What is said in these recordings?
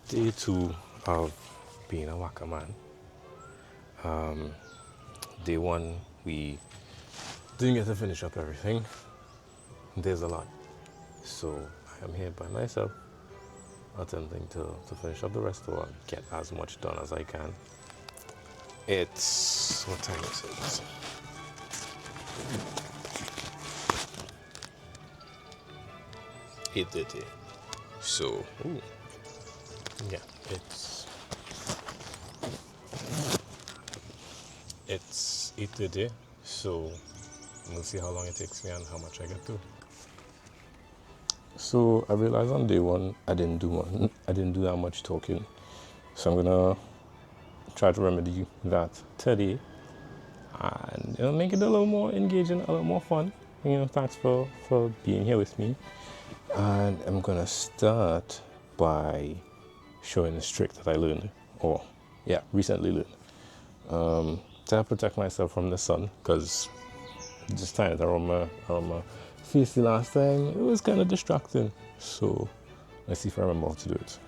Day two of being a whacker man. Day one, we didn't get to finish up everything. There's a lot. So I am here by myself, attempting to finish up the rest or get as much done as I can. It's, what time is it? 8:30. So, ooh, yeah, it's 8:30. So we'll see how long it takes me and how much I get to. So I realized on day one I didn't do that much talking. So I'm gonna try to remedy that today and make it a little more engaging, a little more fun. Thanks for being here with me. And I'm gonna start by showing this trick that I learned, recently learned, to protect myself from the sun, because just tying it around my face the last time, it was kind of distracting. So let's see if I remember how to do it.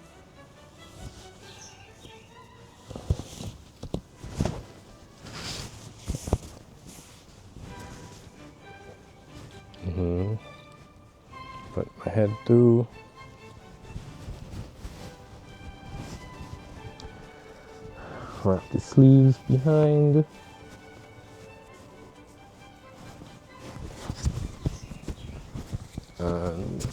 Put my head through. Wrap the sleeves behind. And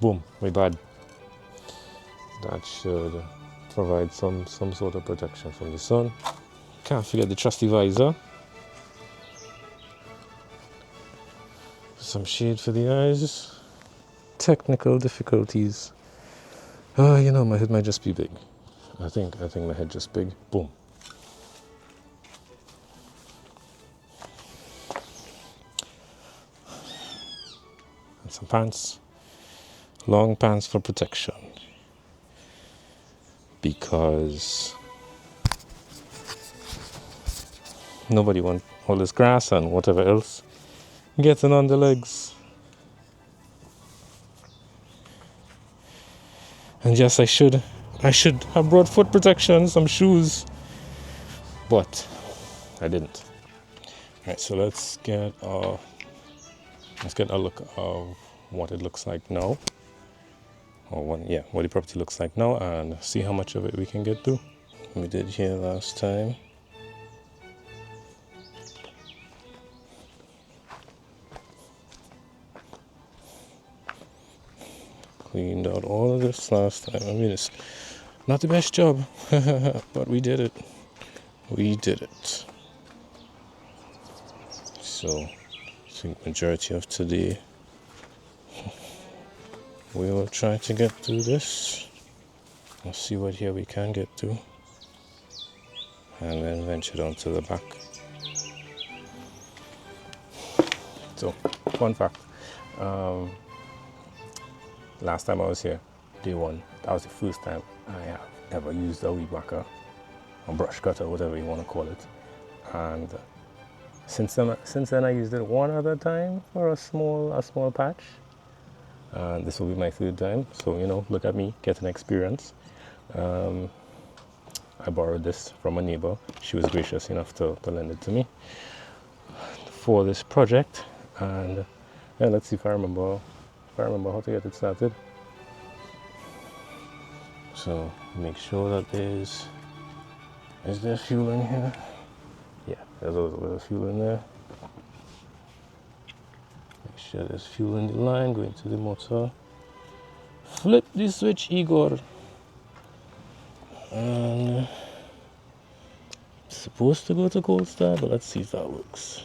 boom, my bad. That should provide some sort of protection from the sun. Can't forget the trusty visor. Some shade for the eyes. Technical difficulties. My head might just be big. I think my head just big. Boom. And some pants. Long pants for protection. Because nobody wants all this grass and whatever else getting on the legs. And yes, I should have brought foot protection, some shoes, but I didn't. Alright, so let's get a look of what it looks like now. What the property looks like now, and see how much of it we can get through. We did here last time. Cleaned out all of this last time. I mean, it's not the best job, but we did it. We did it. So, I think majority of today, we will try to get through this. Let's see what here we can get to, and then venture down to the back. So, fun fact. Last time I was here, day one, that was the first time I have ever used a weed whacker, a brush cutter, whatever you want to call it. And since then I used it one other time for a small patch. And this will be my third time. So, look at me, getting experience. I borrowed this from a neighbor. She was gracious enough to lend it to me for this project. And let's see if I remember how to get it started. So make sure that is there fuel in here? Yeah, there's a little bit of fuel in there. Make sure there's fuel in the line going to the motor. Flip the switch, Igor. And it's supposed to go to cold start, but let's see if that works.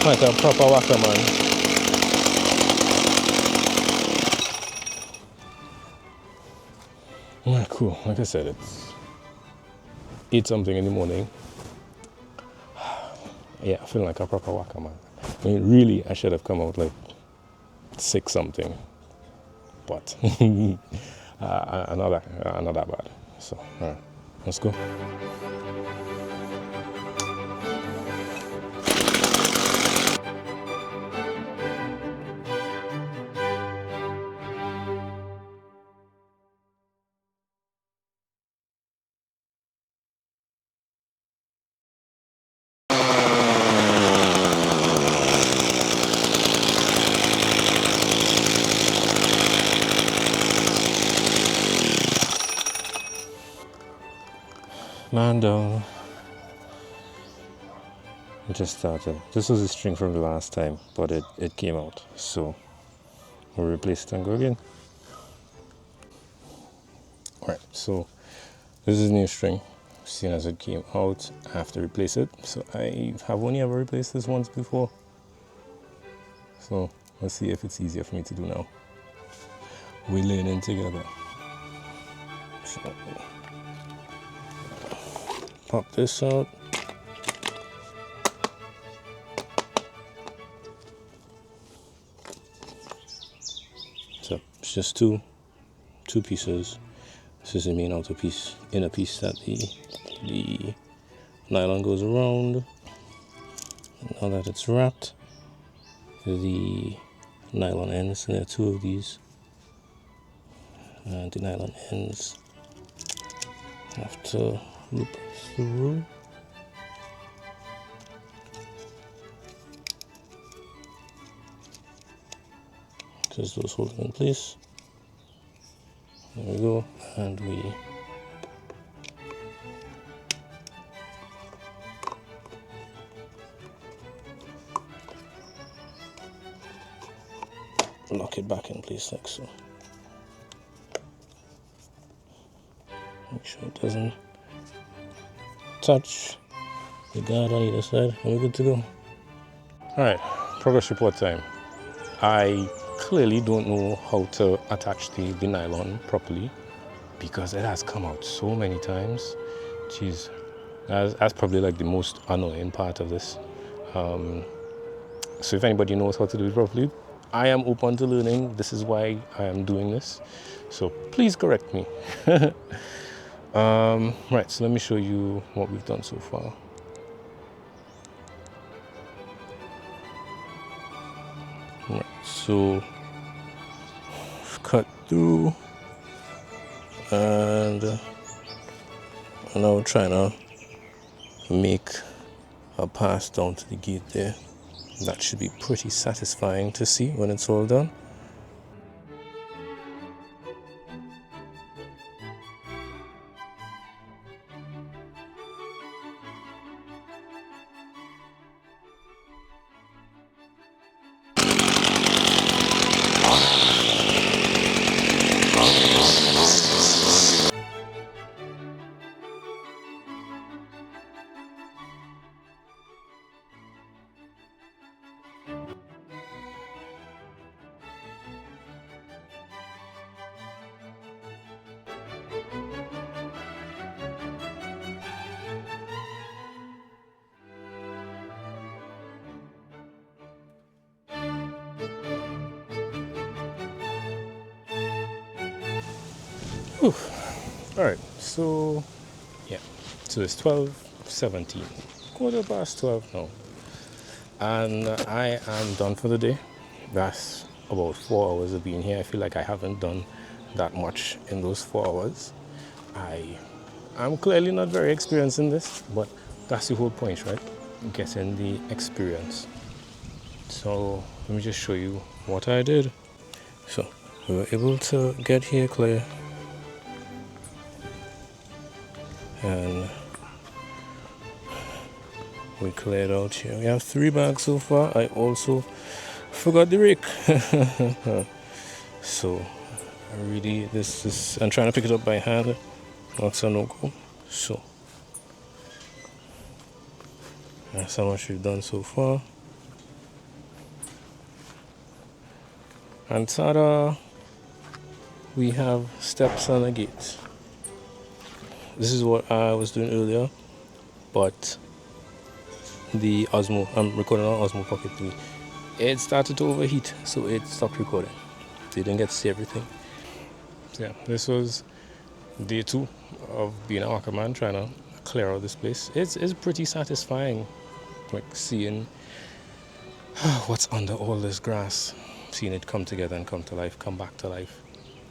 Like a proper whacker, man. Alright, cool. Like I said, it's 8 something in the morning. Yeah, I feel like a proper waka man. I mean, really, I should have come out like 6 something, but not that bad. So, alright, let's go. Man down. It just started. This was a string from the last time, but it came out. So we'll replace it and go again. Alright, so this is new string. Seeing as it came out, I have to replace it. So I have only ever replaced this once before. So let's see if it's easier for me to do now. We're learning together. So pop this out. So it's just two pieces. This is the main outer piece, inner piece that the nylon goes around. Now that it's wrapped, the nylon ends, and there are 2 of these, and the nylon ends have to loop through. Just those hold it in place. There we go, and we lock it back in place like so. Make sure it doesn't touch the guard on either side, and we're good to go. Alright, progress report time. I clearly don't know how to attach the nylon properly because it has come out so many times. Jeez, that's probably like the most annoying part of this. So if anybody knows how to do it properly, I am open to learning. This is why I am doing this. So please correct me. Right, so let me show you what we've done so far. Right, so cut through, and now we're trying to make a pass down to the gate there. That should be pretty satisfying to see when it's all done. Whew. All right, so yeah, so it's 12:17, quarter past 12 now, and I am done for the day. That's about 4 hours of being here. I feel like I haven't done that much in those 4 hours. I'm clearly not very experienced in this, but that's the whole point, right? Getting the experience. So let me just show you what I did. So we were able to get here clear, and we cleared out here. We have 3 bags so far. I also forgot the rake. So really, this is, I'm trying to pick it up by hand. That's a no-go. So that's how much we've done so far. And ta-da! We have steps and a gate. this is what I was doing earlier, but the Osmo, I'm recording on Osmo Pocket 3, it started to overheat, so it stopped recording. So you didn't get to see everything. So yeah, this was day 2 of being a Wakaman, trying to clear out this place. It's pretty satisfying, like seeing what's under all this grass, seeing it come together and come to life, come back to life.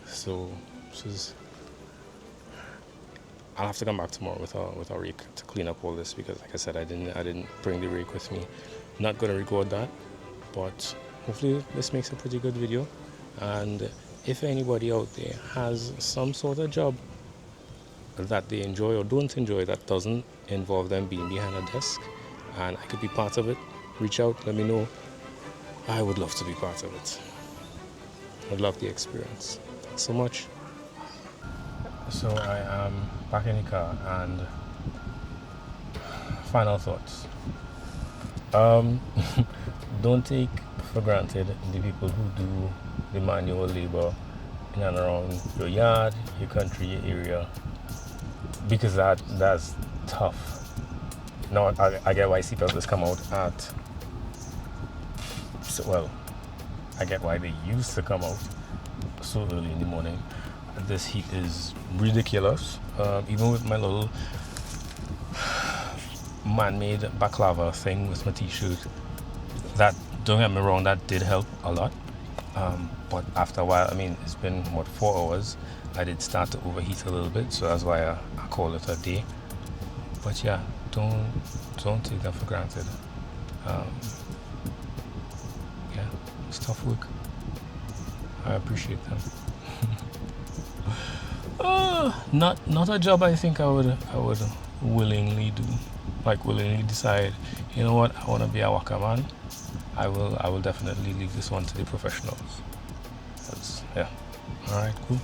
So this is, I'll have to come back tomorrow with a rake to clean up all this, because like I said, I didn't bring the rake with me. Not gonna record that, but hopefully this makes a pretty good video. And if anybody out there has some sort of job that they enjoy or don't enjoy that doesn't involve them being behind a desk, and I could be part of it, reach out, let me know. I would love to be part of it. I'd love the experience. Thanks so much. So I am back in the car, and final thoughts. Don't take for granted the people who do the manual labor in and around your yard, your country, your area, because that's tough. Now I get why seatbelts come out at, so, well, I get why they used to come out so early in the morning. This heat is ridiculous. Even with my little man-made baklava thing with my t-shirt, that, don't get me wrong, that did help a lot. But after a while, I mean, it's been 4 hours, I did start to overheat a little bit, so that's why I call it a day. But yeah, don't take that for granted. Yeah, it's tough work. I appreciate them. Not a job I think I would willingly do. Like willingly decide, you know what, I want to be a Wakaman. I will definitely leave this one to the professionals. Yeah. All right, cool.